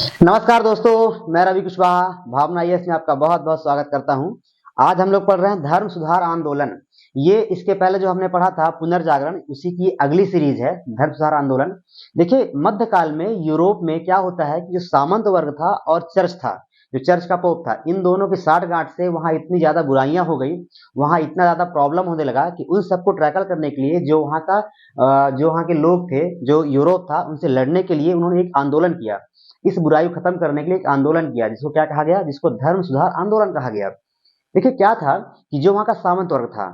नमस्कार दोस्तों, मैं रवि कुशवाहा भावना आईएएस में आपका बहुत बहुत स्वागत करता हूं। आज हम लोग पढ़ रहे हैं धर्म सुधार आंदोलन। ये इसके पहले जो हमने पढ़ा था पुनर्जागरण, उसी की अगली सीरीज है धर्म सुधार आंदोलन। देखिए, मध्यकाल में यूरोप में क्या होता है कि जो सामंत वर्ग था और चर्च था, जो चर्च का पोप था, इन दोनों की साठ गांठ से वहां इतनी ज्यादा बुराइयां हो गई, वहां इतना ज्यादा प्रॉब्लम होने लगा कि उन सबको टैकल करने के लिए जो वहां के लोग थे, जो यूरोप था, उनसे लड़ने के लिए उन्होंने एक आंदोलन किया। इस बुराई को खत्म करने के लिए एक आंदोलन किया, जिसको क्या कहा गया, जिसको धर्म सुधार आंदोलन कहा गया। देखिए क्या था कि जो वहां का सामंत वर्ग था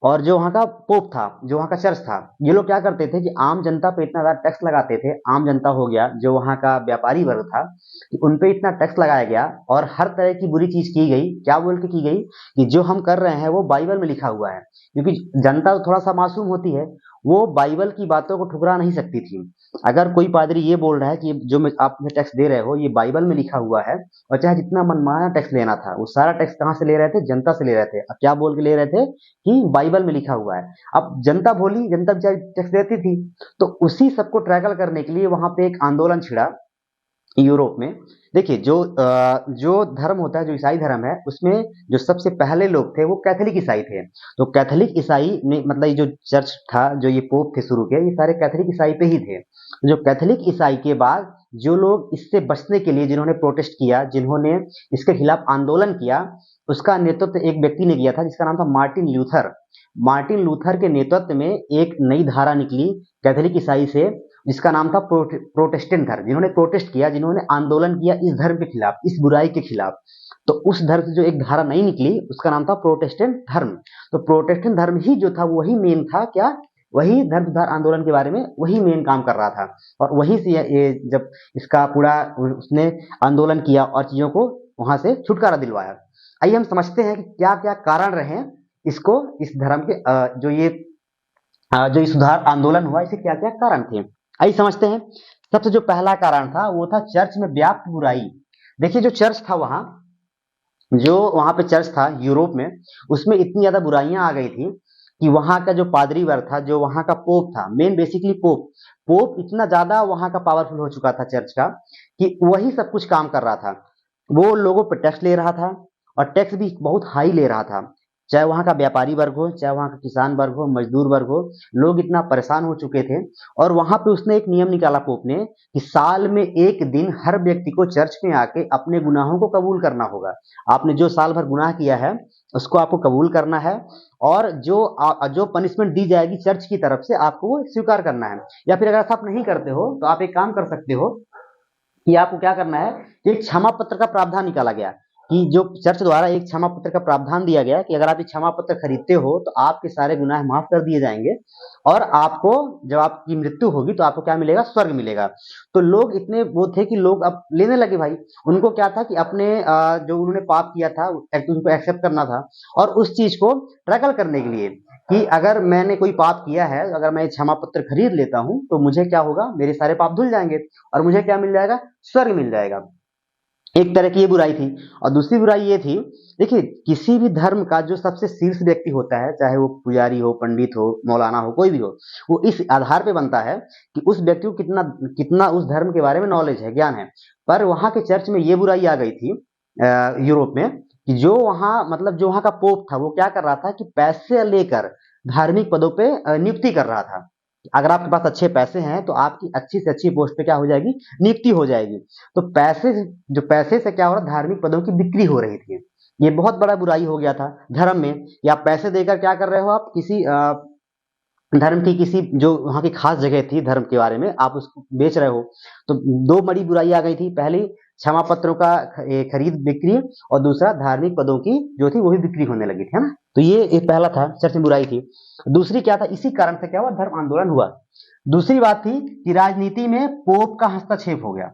और जो वहां का पोप था, जो वहां का चर्च था, ये लोग क्या करते थे कि आम जनता पे इतना ज्यादा टैक्स लगाते थे। आम जनता हो गया, जो वहां का व्यापारी वर्ग था, कि उन पे इतना टैक्स लगाया गया और हर तरह की बुरी चीज की गई। क्या बोल के की गई कि जो हम कर रहे हैं वो बाइबल में लिखा हुआ है, क्योंकि जनता तो थोड़ा सा मासूम होती है, वो बाइबल की बातों को ठुकरा नहीं सकती थी। अगर कोई पादरी ये बोल रहा है कि जो आप मुझे टैक्स दे रहे हो ये बाइबल में लिखा हुआ है, और चाहे जितना मनमाना टैक्स लेना था, वो सारा टैक्स कहाँ से ले रहे थे, जनता से ले रहे थे। अब क्या बोल के ले रहे थे कि बाइबल में लिखा हुआ है। अब जनता बोली, जनता बेचारी टैक्स देती थी, तो उसी सबको ट्रैकल करने के लिए वहां पे एक आंदोलन छिड़ा यूरोप में। देखिए, जो धर्म होता है, जो ईसाई धर्म है, उसमें जो सबसे पहले लोग थे वो कैथोलिक ईसाई थे। तो कैथोलिक ईसाई ने, मतलब ये जो चर्च था, जो ये पोप थे शुरू के, ये सारे कैथोलिक ईसाई पे ही थे। जो कैथोलिक ईसाई के बाद जो लोग इससे बचने के लिए, जिन्होंने प्रोटेस्ट किया, जिन्होंने इसके खिलाफ आंदोलन किया, उसका नेतृत्व एक व्यक्ति ने किया था जिसका नाम था मार्टिन लूथर। मार्टिन लूथर के नेतृत्व में एक नई धारा निकली कैथोलिक ईसाई से, जिसका नाम था प्रोटेस्टेंट धर्म। जिन्होंने प्रोटेस्ट किया, जिन्होंने आंदोलन किया इस धर्म के खिलाफ, इस बुराई के खिलाफ, तो उस धर्म से जो एक धारा नई निकली, उसका नाम था प्रोटेस्टेंट धर्म। तो प्रोटेस्टेंट धर्म ही जो था वही मेन था, क्या, वही धर्म सुधार आंदोलन के बारे में वही मेन काम कर रहा था। और वहीं से ये जब इसका पूरा उसने आंदोलन किया और चीजों को वहां से छुटकारा दिलवाया। आइए हम समझते हैं कि क्या क्या कारण रहे इसको, इस धर्म के जो ये सुधार आंदोलन हुआ, इसे क्या क्या कारण थे, आइए समझते हैं। सबसे जो पहला कारण था वो था चर्च में व्याप्त बुराई। देखिए, जो चर्च था वहां, जो वहां पे चर्च था यूरोप में, उसमें इतनी ज्यादा बुराइयां आ गई थी कि वहां का जो पादरी वर्ग था, जो वहां का पोप था, मेन बेसिकली पोप पोप इतना ज्यादा वहां का पावरफुल हो चुका था चर्च का, कि वही सब कुछ काम कर रहा था। वो लोगों पर टैक्स ले रहा था, और टैक्स भी बहुत हाई ले रहा था। चाहे वहां का व्यापारी वर्ग हो, चाहे वहां का किसान वर्ग हो, मजदूर वर्ग हो, लोग इतना परेशान हो चुके थे। और वहां पे उसने एक नियम निकाला पोप ने, कि साल में एक दिन हर व्यक्ति को चर्च में आके अपने गुनाहों को कबूल करना होगा। आपने जो साल भर गुनाह किया है उसको आपको कबूल करना है, और जो पनिशमेंट दी जाएगी चर्च की तरफ से, आपको वो स्वीकार करना है। या फिर अगर आप नहीं करते हो तो आप एक काम कर सकते हो कि आपको क्या करना है कि एक क्षमा पत्र का प्रावधान निकाला गया, कि जो चर्च द्वारा एक क्षमा पत्र का प्रावधान दिया गया कि अगर आप एक क्षमा पत्र खरीदते हो तो आपके सारे गुनाह माफ कर दिए जाएंगे, और आपको जब आपकी मृत्यु होगी तो आपको क्या मिलेगा, स्वर्ग मिलेगा। तो लोग इतने वो थे कि लोग अब लेने लगे भाई। उनको क्या था कि अपने जो उन्होंने पाप किया था उनको एक्सेप्ट करना था, और उस चीज को ट्रैकल करने के लिए कि अगर मैंने कोई पाप किया है, अगर मैं क्षमा पत्र खरीद लेता हूं तो मुझे क्या होगा, मेरे सारे पाप धुल जाएंगे और मुझे क्या मिल जाएगा, स्वर्ग मिल जाएगा। एक तरह की ये बुराई थी। और दूसरी बुराई ये थी, देखिए, किसी भी धर्म का जो सबसे शीर्ष व्यक्ति होता है, चाहे वो पुजारी हो, पंडित हो, मौलाना हो, कोई भी हो, वो इस आधार पे बनता है कि उस व्यक्ति को कितना कितना उस धर्म के बारे में नॉलेज है, ज्ञान है। पर वहां के चर्च में ये बुराई आ गई थी यूरोप में, कि जो वहां, मतलब जो वहां का पोप था, वो क्या कर रहा था कि पैसे लेकर धार्मिक पदों पे नियुक्ति कर रहा था। अगर आपके पास अच्छे पैसे हैं तो आपकी अच्छी से अच्छी पोस्ट पे क्या हो जाएगी, नियुक्ति हो जाएगी। तो पैसे से क्या हो रहा, धार्मिक पदों की बिक्री हो रही थी। ये बहुत बड़ा बुराई हो गया था धर्म में। या पैसे देकर क्या कर रहे हो, आप किसी धर्म की, किसी जो वहां की खास जगह थी धर्म के बारे में, आप उसको बेच रहे हो। तो दो बड़ी बुराई आ गई थी, पहली क्षमा पत्रों का खरीद बिक्री, और दूसरा धार्मिक पदों की जो थी वो भी बिक्री होने लगी थी, है ना। तो ये एक पहला था, चर्च में बुराई थी। दूसरी क्या था, इसी कारण से क्या हुआ, धर्म आंदोलन हुआ। दूसरी बात थी कि राजनीति में पोप का हस्तक्षेप हो गया।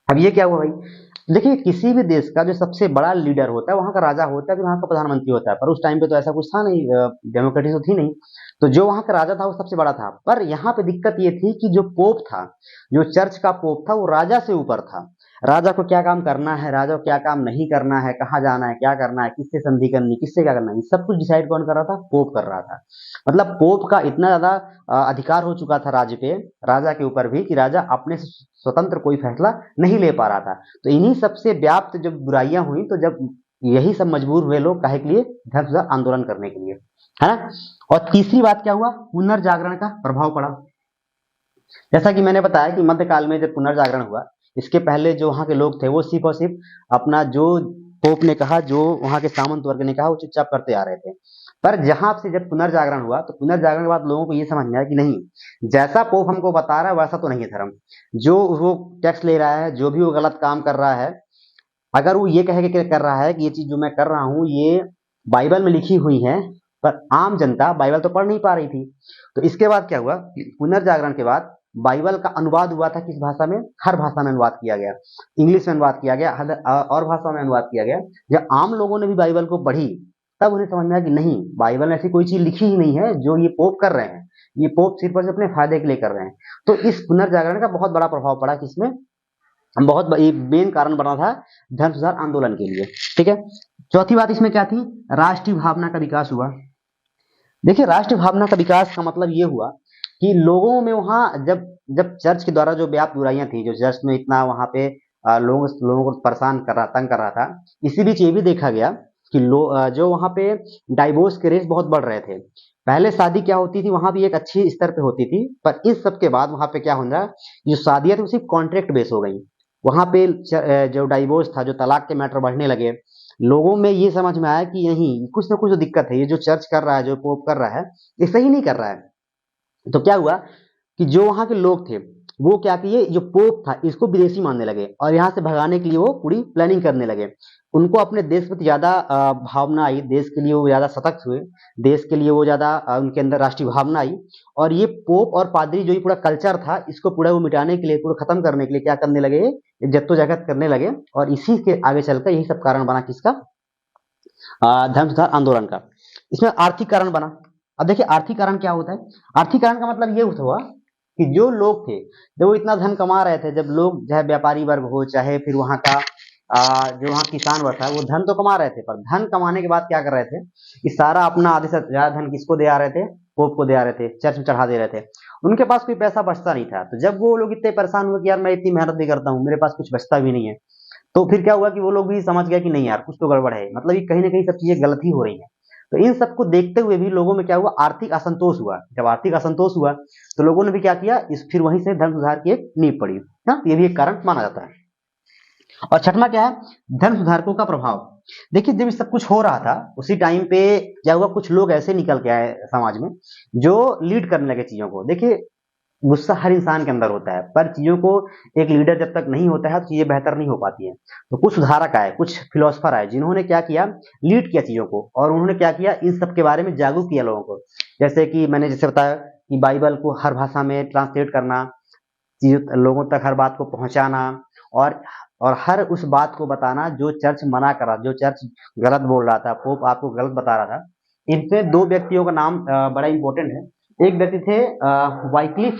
अब ये क्या हुआ भाई, देखिए, किसी भी देश का जो सबसे बड़ा लीडर होता है, वहां का राजा होता है, फिर वहां का प्रधानमंत्री होता है। पर उस टाइम पे तो ऐसा कुछ था नहीं, डेमोक्रेसी तो थी नहीं। तो जो वहां का राजा था वो सबसे बड़ा था। पर यहाँ पे दिक्कत ये थी कि जो पोप था, जो चर्च का पोप था, वो राजा से ऊपर था। राजा को क्या काम करना है, राजा को क्या काम नहीं करना है, कहाँ जाना है, क्या करना है, किससे संधि करनी, किससे क्या करना है, सब कुछ डिसाइड कौन कर रहा था? पोप कर रहा था। मतलब पोप का इतना ज्यादा अधिकार हो चुका था राज्य पे, राजा के ऊपर भी, कि राजा अपने से स्वतंत्र कोई फैसला नहीं ले पा रहा था। तो इन्हीं सबसे व्याप्त जब बुराइयां हुई, तो जब यही सब मजबूर हुए लोग काहे के लिए? धर्म सुधार आंदोलन करने के लिए, है ना। और तीसरी बात क्या हुआ? पुनर्जागरण का प्रभाव पड़ा। जैसा कि मैंने बताया कि मध्यकाल में जब पुनर्जागरण हुआ, इसके पहले जो वहां के लोग थे वो सिर्फ और सिर्फ अपना जो पोप ने कहा, जो वहां के सामंत वर्ग ने कहा, वो चुपचाप करते आ रहे थे। पर जहां से जब पुनर्जागरण हुआ, तो पुनर्जागरण के बाद लोगों को ये समझ में आया कि नहीं, जैसा पोप हमको बता रहा है वैसा तो नहीं है धर्म। जो वो टैक्स ले रहा है, जो भी वो गलत काम कर रहा है, अगर वो ये कह के कर रहा है कि ये चीज जो मैं कर रहा हूँ ये बाइबल में लिखी हुई है, पर आम जनता बाइबल तो पढ़ नहीं पा रही थी। तो इसके बाद क्या हुआ? पुनर्जागरण के बाद बाइबल का अनुवाद हुआ था किस भाषा में? हर भाषा में अनुवाद किया गया। इंग्लिश में अनुवाद किया गया, और भाषा में अनुवाद किया गया। जब आम लोगों ने भी बाइबल को पढ़ी, तब उन्हें समझ में आया कि नहीं, बाइबल में ऐसी कोई चीज लिखी ही नहीं है जो ये पोप कर रहे हैं। ये पोप सिर्फ और सिर्फ अपने फायदे के लिए कर रहे हैं। तो इस पुनर्जागरण का बहुत बड़ा प्रभाव पड़ा किसमें? बहुत मेन कारण बना था धर्म सुधार आंदोलन के लिए। ठीक है। चौथी बात इसमें क्या थी? राष्ट्रीय भावना का विकास हुआ। देखिए, राष्ट्रीय भावना का विकास का मतलब ये हुआ कि लोगों में वहां जब जब चर्च के द्वारा जो व्याप्त बुराइयां थी, जो चर्च में इतना वहां पे लोगों को परेशान कर रहा, तंग कर रहा था, इसी बीच ये भी देखा गया कि जो वहां पे डाइवोर्स के रेस बहुत बढ़ रहे थे। पहले शादी क्या होती थी, वहां भी एक अच्छी स्तर पे होती थी, पर इस सब के बाद वहां पे क्या हो रहा, जो शादियां थी वो सिर्फ कॉन्ट्रैक्ट बेस हो गई। वहां पे जो डाइवोर्स था, जो तलाक के मैटर बढ़ने लगे, लोगों में ये समझ में आया कि नहीं, कुछ ना कुछ तो दिक्कत है, ये जो चर्च कर रहा है, जो पोप कर रहा है, ये सही नहीं कर रहा है। तो क्या हुआ कि जो वहां के लोग थे वो क्या किए, जो पोप था इसको विदेशी मानने लगे, और यहाँ से भगाने के लिए वो पूरी प्लानिंग करने लगे। उनको अपने देश प्रति ज्यादा भावना आई, देश के लिए वो ज्यादा सतर्क हुए, देश के लिए वो ज्यादा उनके अंदर राष्ट्रीय भावना आई। और ये पोप और पादरी जो ये पूरा कल्चर था, इसको पूरा वो मिटाने के लिए, पूरा खत्म करने के लिए क्या करने लगे, जद्दोजहद करने लगे। और इसी के आगे चलकर यही सब कारण बना किसका? धर्म सुधार आंदोलन का। इसमें आर्थिक कारण बना। अब देखिए, आर्थिक कारण क्या होता है? आर्थिक कारण का मतलब ये हुआ कि जो लोग थे, जब वो इतना धन कमा रहे थे, जब लोग चाहे व्यापारी वर्ग हो, चाहे फिर वहां का जो वहां किसान वर्ग था, वो धन तो कमा रहे थे, पर धन कमाने के बाद क्या कर रहे थे कि सारा अपना आधे से ज्यादा धन किसको दे आ रहे थे? पोप को दे आ रहे थे, चर्च में चढ़ा दे रहे थे। उनके पास कोई पैसा बचता नहीं था। तो जब वो लोग इतने परेशान हुए कि यार मैं इतनी मेहनत भी करता हूँ, मेरे पास कुछ बचता भी नहीं है, तो फिर क्या हुआ कि वो लोग भी समझ गए कि नहीं यार, कुछ तो गड़बड़ है, मतलब ये कहीं ना कहीं सब चीजें गलत ही हो रही है। तो इन सबको देखते हुए भी लोगों में क्या हुआ? आर्थिक असंतोष हुआ। जब आर्थिक असंतोष हुआ, तो लोगों ने भी क्या किया, इस फिर वहीं से धर्म सुधार की एक नींव पड़ी। हाँ, ये भी एक कारण माना जाता है। और छठवां क्या है? धर्म सुधारकों का प्रभाव। देखिए, जब सब कुछ हो रहा था, उसी टाइम पे क्या हुआ, कुछ लोग ऐसे निकल के आए समाज में जो लीड करने लगे चीजों को। देखिए, गुस्सा हर इंसान के अंदर होता है, पर चीजों को एक लीडर जब तक नहीं होता है तो चीजें बेहतर नहीं हो पाती हैं। तो कुछ सुधारक आए, कुछ फिलोसफर आए, जिन्होंने क्या किया, लीड किया चीजों को, और उन्होंने क्या किया, इन सब के बारे में जागरूक किया लोगों को। जैसे कि मैंने जैसे बताया कि बाइबल को हर भाषा में ट्रांसलेट करना, चीजों लोगों तक हर बात को पहुंचाना, और और हर उस बात को बताना जो चर्च मना कर रहा, जो चर्च गलत बोल रहा था, पोप आपको गलत बता रहा था। इनमें दो व्यक्तियों का नाम बड़ा इंपॉर्टेंट है। एक व्यक्ति थे वाइक्लिफ।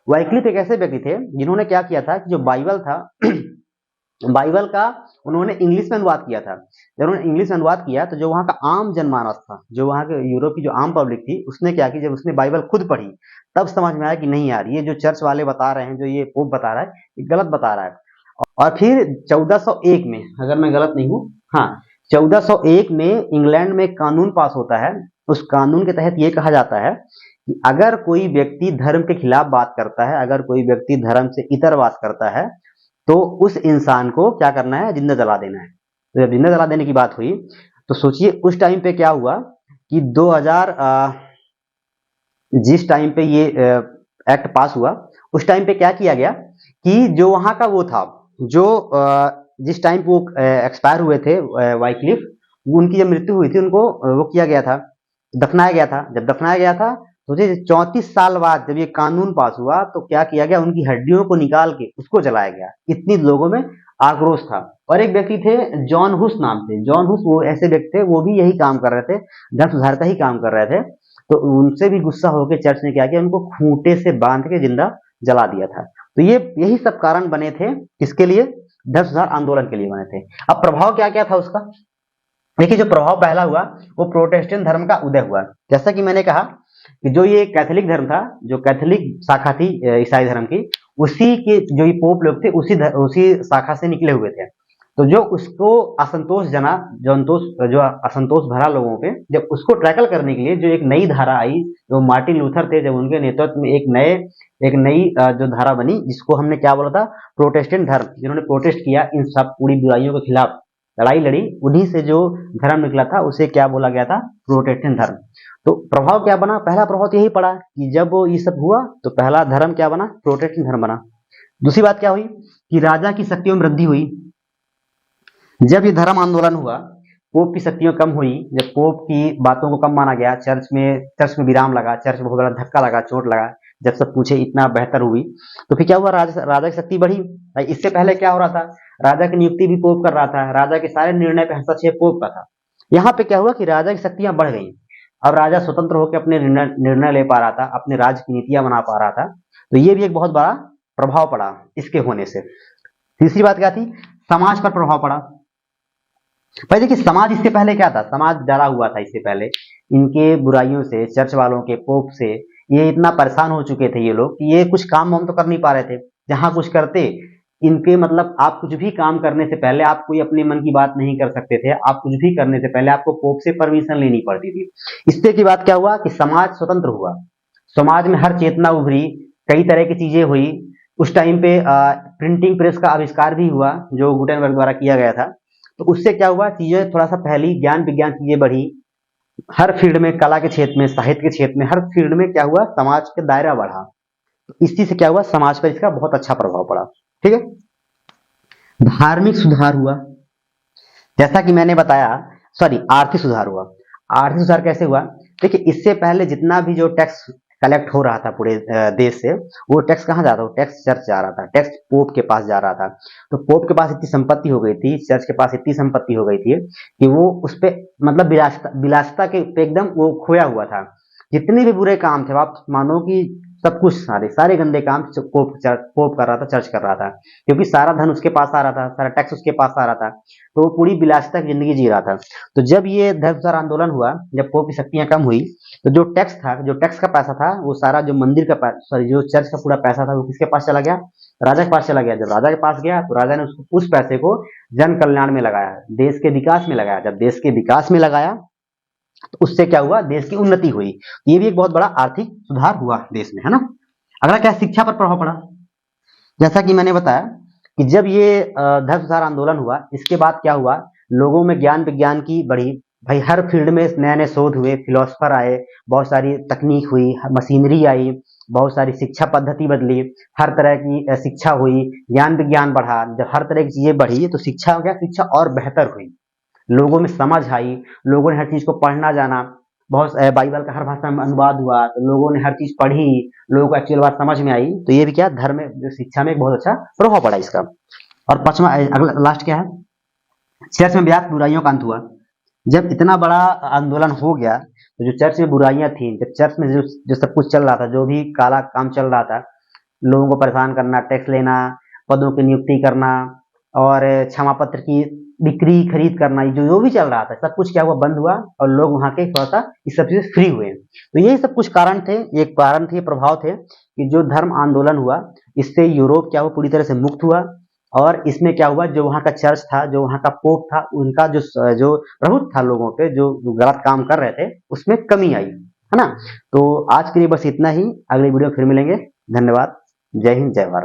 वाइक्लिफ एक ऐसे व्यक्ति थे जिन्होंने क्या किया था कि जो बाइबल था बाइबल का उन्होंने इंग्लिश में अनुवाद किया था। जब उन्होंने इंग्लिश में अनुवाद किया, तो जो वहाँ का आम जनमानस था, जो वहाँ के यूरोप की जो आम पब्लिक थी, उसने क्या की, जब उसने बाइबल खुद पढ़ी, तब समझ में आया कि नहीं यार, ये जो चर्च वाले बता रहे हैं, जो ये पोप बता रहा है, ये गलत बता रहा है। और फिर 1401 में, अगर मैं गलत नहीं हूँ, हाँ, 1401 में इंग्लैंड में एक कानून पास होता है। उस कानून के तहत ये कहा जाता है कि अगर कोई व्यक्ति धर्म के खिलाफ बात करता है, अगर कोई व्यक्ति धर्म से इतर बात करता है, तो उस इंसान को क्या करना है, जिंदा जला देना है। तो जब जिंदा जला देने की बात हुई, तो सोचिए उस टाइम पे क्या हुआ कि 2000 जिस टाइम पे ये एक्ट पास हुआ, उस टाइम पे क्या किया गया कि जो वहां का वो था, जो जिस टाइम वो एक्सपायर हुए थे, वाइक्लिफ, उनकी जब मृत्यु हुई थी, उनको वो किया गया था, दफनाया गया था। जब दफनाया गया था, तो 34 साल बाद जब ये कानून पास हुआ, तो क्या किया गया, उनकी हड्डियों को निकाल के उसको जलाया गया। इतनी लोगों में आक्रोश था। और एक व्यक्ति थे जॉन हुस नाम से। जॉन हुस वो ऐसे व्यक्ति थे, वो भी यही काम कर रहे थे, धर्म सुधार का ही काम कर रहे थे। तो उनसे भी गुस्सा होकर चर्च ने क्या किया, उनको खूंटे से बांध के जिंदा जला दिया था। तो ये यही सब कारण बने थे किसके लिए, धर्म सुधार आंदोलन के लिए बने थे। अब प्रभाव क्या क्या था उसका, देखिए जो प्रभाव पहला हुआ वो प्रोटेस्टेंट धर्म का उदय हुआ। जैसा कि मैंने कहा कि जो ये कैथोलिक धर्म था, जो कैथोलिक शाखा थी ईसाई धर्म की, उसी के जो ये पोप लोग थे उसी शाखा से निकले हुए थे। तो जो उसको असंतोष जना, जो असंतोष भरा लोगों पे, जब उसको टैकल करने के लिए जो एक नई धारा आई, जो मार्टिन लूथर थे, जब उनके नेतृत्व में एक नई जो धारा बनी, जिसको हमने क्या बोला था, प्रोटेस्टेंट धर्म, जिन्होंने प्रोटेस्ट किया, इन सब पूरी बुराइयों के खिलाफ लड़ाई लड़ी, उन्हीं से जो धर्म निकला था उसे क्या बोला गया था, प्रोटेस्टेंट धर्म। तो प्रभाव क्या बना, पहला प्रभाव तो यही पड़ा कि जब ये सब हुआ तो पहला धर्म क्या बना, प्रोटेस्टेंट धर्म बना। दूसरी बात क्या हुई कि राजा की शक्तियों में वृद्धि हुई। जब ये धर्म आंदोलन हुआ, पोप की शक्तियां कम हुई, जब पोप की बातों को कम माना गया, चर्च में विराम लगा, चर्च में बहुत बड़ा धक्का लगा, चोट लगा, जब सब पूछे इतना बेहतर हुई, तो फिर क्या हुआ, राजा की शक्ति बढ़ी। इससे पहले क्या हो रहा था, राजा की नियुक्ति भी पोप कर रहा था, राजा के सारे निर्णय पे हस्तक्षेप पोप का था। यहाँ पे क्या हुआ कि राजा की शक्तियां बढ़ गई और राजा स्वतंत्र होकर अपने निर्णय ले पा रहा था, अपने राज्य की नीतियां बना पा रहा था। तो ये भी एक बहुत बड़ा प्रभाव पड़ा इसके होने से। तीसरी बात क्या थी, समाज पर प्रभाव पड़ा। भाई देखिए समाज इससे पहले क्या था, समाज डरा हुआ था इससे पहले इनके बुराइयों से, चर्च वालों के, पोप से। ये इतना परेशान हो चुके थे ये लोग कि ये कुछ काम हम तो कर नहीं पा रहे थे। जहां कुछ करते इनके मतलब, आप कुछ भी काम करने से पहले आप कोई अपने मन की बात नहीं कर सकते थे, आप कुछ भी करने से पहले आपको पोप से परमिशन लेनी पड़ती थी। इससे की बात क्या हुआ कि समाज स्वतंत्र हुआ, समाज में हर चेतना उभरी, कई तरह की चीजें हुई। उस टाइम पे प्रिंटिंग प्रेस का आविष्कार भी हुआ जो गुटेनबर्ग द्वारा किया गया था। तो उससे क्या हुआ, चीजें थोड़ा सा फैली, ज्ञान विज्ञान चीजें बढ़ी, हर फील्ड में, कला के क्षेत्र में, साहित्य के क्षेत्र में, हर फील्ड में क्या हुआ, समाज का दायरा बढ़ा। तो इसी से क्या हुआ, समाज पर इसका बहुत अच्छा प्रभाव पड़ा। ठीक है, धार्मिक सुधार हुआ, जैसा कि मैंने बताया, सॉरी आर्थिक सुधार हुआ। आर्थिक सुधार कैसे हुआ, देखिए इससे पहले जितना भी जो टैक्स कलेक्ट हो रहा था पूरे देश से, वो टैक्स कहाँ जा रहा था, टैक्स चर्च जा रहा था, टैक्स पोप के पास जा रहा था। तो पोप के पास इतनी संपत्ति हो गई थी, चर्च के पास इतनी संपत्ति हो गई थी कि वो उस पे मतलब विलासिता के पे एकदम वो खोया हुआ था। जितने भी बुरे काम थे, आप मानो कि सब कुछ, सारे गंदे काम पोप कर रहा था, चर्च कर रहा था, क्योंकि सारा धन उसके पास आ रहा था, सारा टैक्स उसके पास आ रहा था। तो वो पूरी विलासिता की जिंदगी जी रहा था। तो जब ये धर्म सुधार आंदोलन हुआ, जब पोप की शक्तियां कम हुई, तो जो टैक्स था, जो टैक्स का पैसा था, वो सारा जो मंदिर का सॉरी जो चर्च का पूरा पैसा था, वो किसके पास चला गया, राजा के पास चला गया। जब राजा के पास गया तो राजा ने उस पैसे को जन कल्याण में लगाया, देश के विकास में लगाया। जब देश के विकास में लगाया तो उससे क्या हुआ, देश की उन्नति हुई। ये भी एक बहुत बड़ा आर्थिक सुधार हुआ देश में, है ना। अगला क्या, शिक्षा पर प्रभाव पड़ा। जैसा कि मैंने बताया कि जब ये धर्म सुधार आंदोलन हुआ, इसके बाद क्या हुआ, लोगों में ज्ञान विज्ञान की बढ़ी। भाई हर फील्ड में नए नए शोध हुए, फिलोसफर आए, बहुत सारी तकनीक हुई, मशीनरी आई, बहुत सारी शिक्षा पद्धति बदली, हर तरह की शिक्षा हुई, ज्ञान विज्ञान बढ़ा। जब हर तरह की चीजें बढ़ी तो शिक्षा हो गया, शिक्षा और बेहतर हुई, लोगों में समझ आई, लोगों ने हर चीज को पढ़ना जाना। बहुत बाइबल का हर भाषा में अनुवाद हुआ, तो लोगों ने हर चीज पढ़ी, लोगों को एक्चुअल बात समझ में आई। तो ये भी क्या, धर्म में, जो शिक्षा में एक बहुत अच्छा प्रभाव पड़ा इसका। और पांचवा, अगला लास्ट क्या है, चर्च में व्याप्त बुराइयों का अंत हुआ। जब इतना बड़ा आंदोलन हो गया तो जो चर्च में बुराइयां थी, जब चर्च में जो सब कुछ चल रहा था, जो भी काला काम चल रहा था, लोगों को परेशान करना, टैक्स लेना, पदों की नियुक्ति करना और क्षमा पत्र की बिक्री खरीद करना, जो भी चल रहा था, सब कुछ क्या हुआ, बंद हुआ और लोग वहां के थोड़ा सा इस सब चीज फ्री हुए। तो यही सब कुछ कारण थे, प्रभाव थे कि जो धर्म आंदोलन हुआ, इससे यूरोप क्या हुआ, पूरी तरह से मुक्त हुआ। और इसमें क्या हुआ, जो वहां का चर्च था, जो वहां का पोप था, उनका जो प्रभुत्व था लोगों पे, जो गलत काम कर रहे थे, उसमें कमी आई, है ना। तो आज के लिए बस इतना ही, अगली वीडियो फिर मिलेंगे। धन्यवाद, जय हिंद, जय भारत।